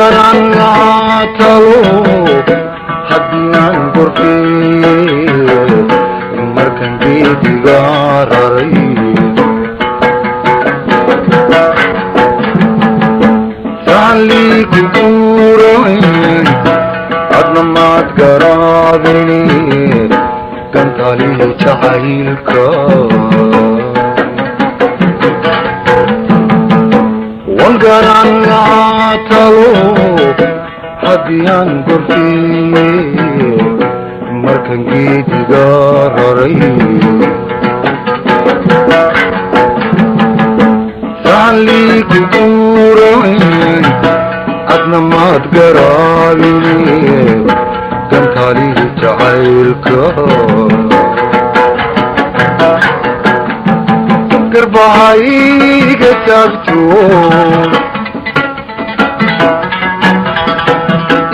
garangaatalo haddiyaan gorfee markan geedigaa raray saalii ku guurayn adna maad garaabine gantaalii jacaylka wangarangaatalo haddiyaan gorfee markan geedigaa raray saalii ku guurayn adna maad garaabine gantaalii jacaylka garbahayga taagto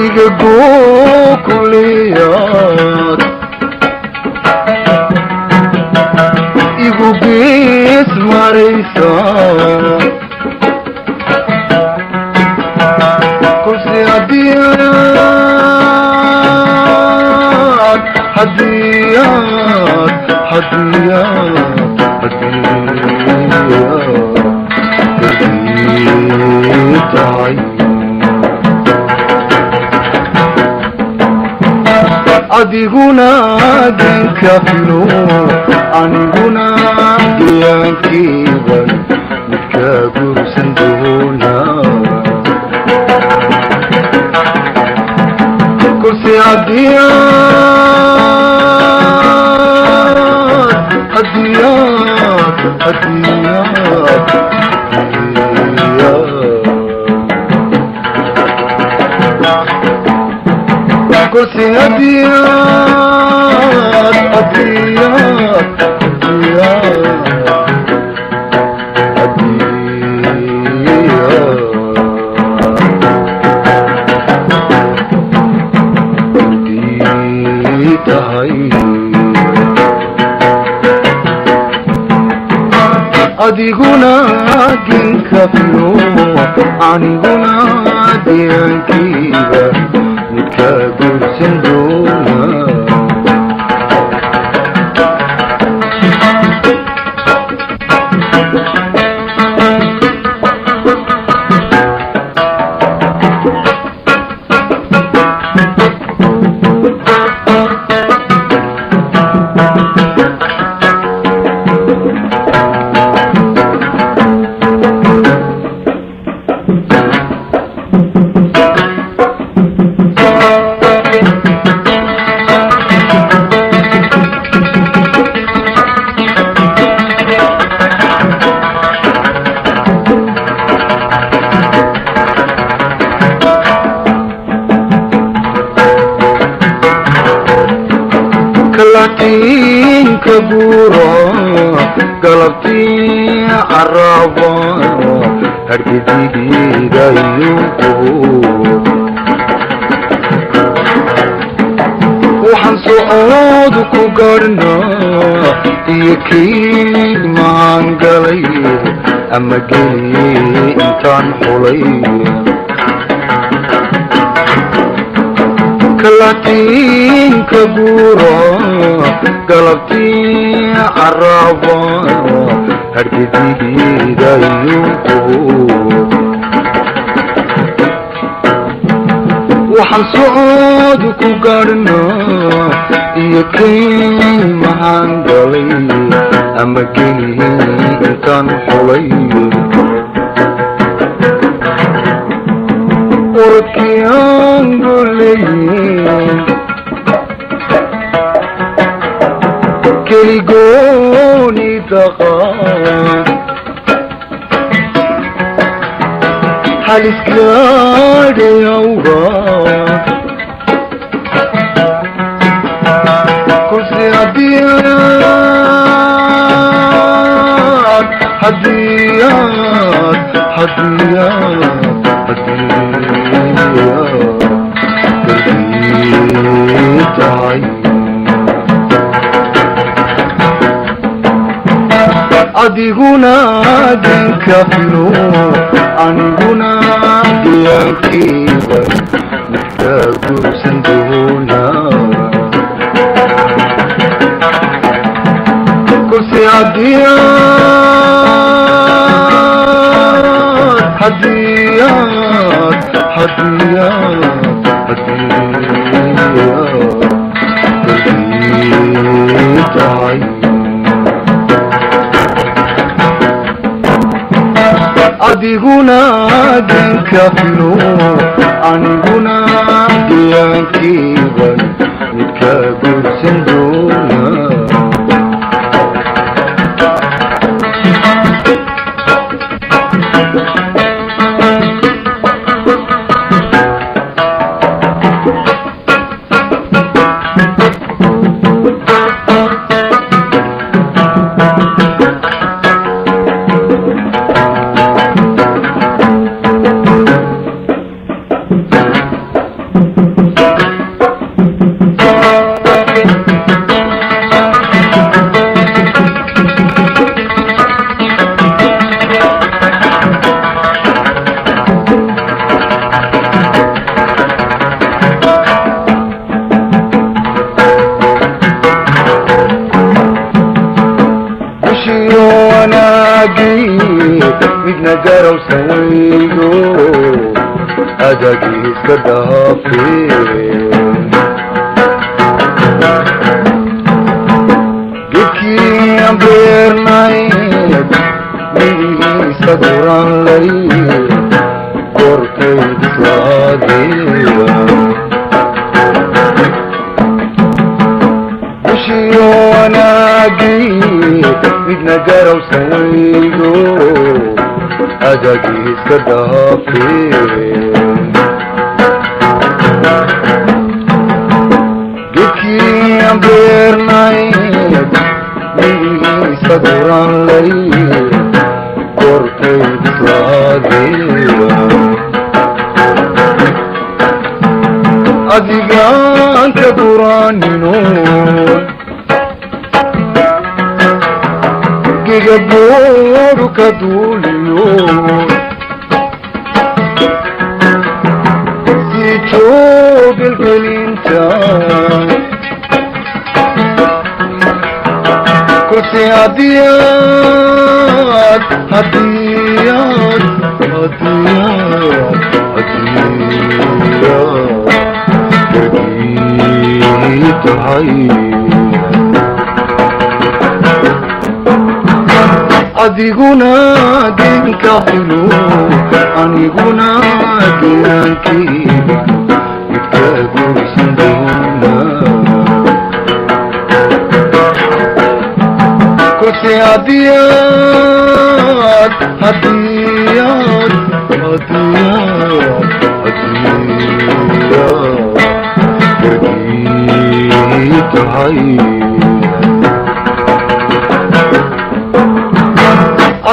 iga gookuleyaad igu gees maraysa kolse adiguna genka filo aniguna geyankiiban midka gursan doona kolse kolse adiguna genka filo aniguna geyankiiba midka gursan doona kalatiin kaburo galabtii caraba hargidigigayuko waxaan socod ku garhnaa iyo kayd maan galay ama geliyey intaan xulay kalatiin kaburo galabtii caraba hargidigigayuko waxaan socod ku garhnaa iyo kayd maan galay ama geliyey intaan xulay orodkiyaan golleyn keligooni daqaan halis gaadhayawga kolse adiguna dinka filo aniguna diyaankiiba midka guursan doonaa kursi adiguna dinka filo aniguna diyaankiiba midka guursan doonaa midna garow saweyo adagii iska dhaafe gedkii aan beernay midigiisa guranlay korkay bislaadeya bushiyo wanaagii midna garow saweyo adagii iska dhaafe gedkii aan beernay midigiisa guranlay korkay bislaadeya adigaan ka guranino gaboodu ka duuliyo sii joogelgelinta kolse hadiyaad gargii tahay adiguna dinka filo aniguna diyaankiiba midka guursan doonaa kolse hadiyaad gargii tahay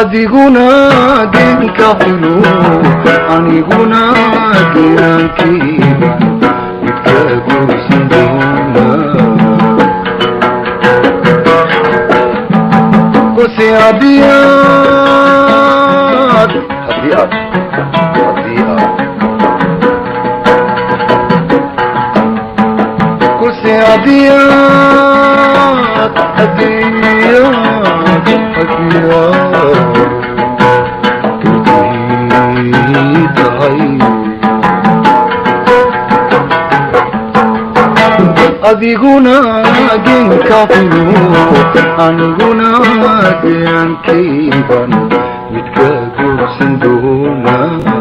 adiguna dinka filo aniguna diyaankiiba midka guursan doonaa kolse hadiyaad kolse hadiyaad adiguna dinka filo aniguna diyaankiiban midka guursan doonaa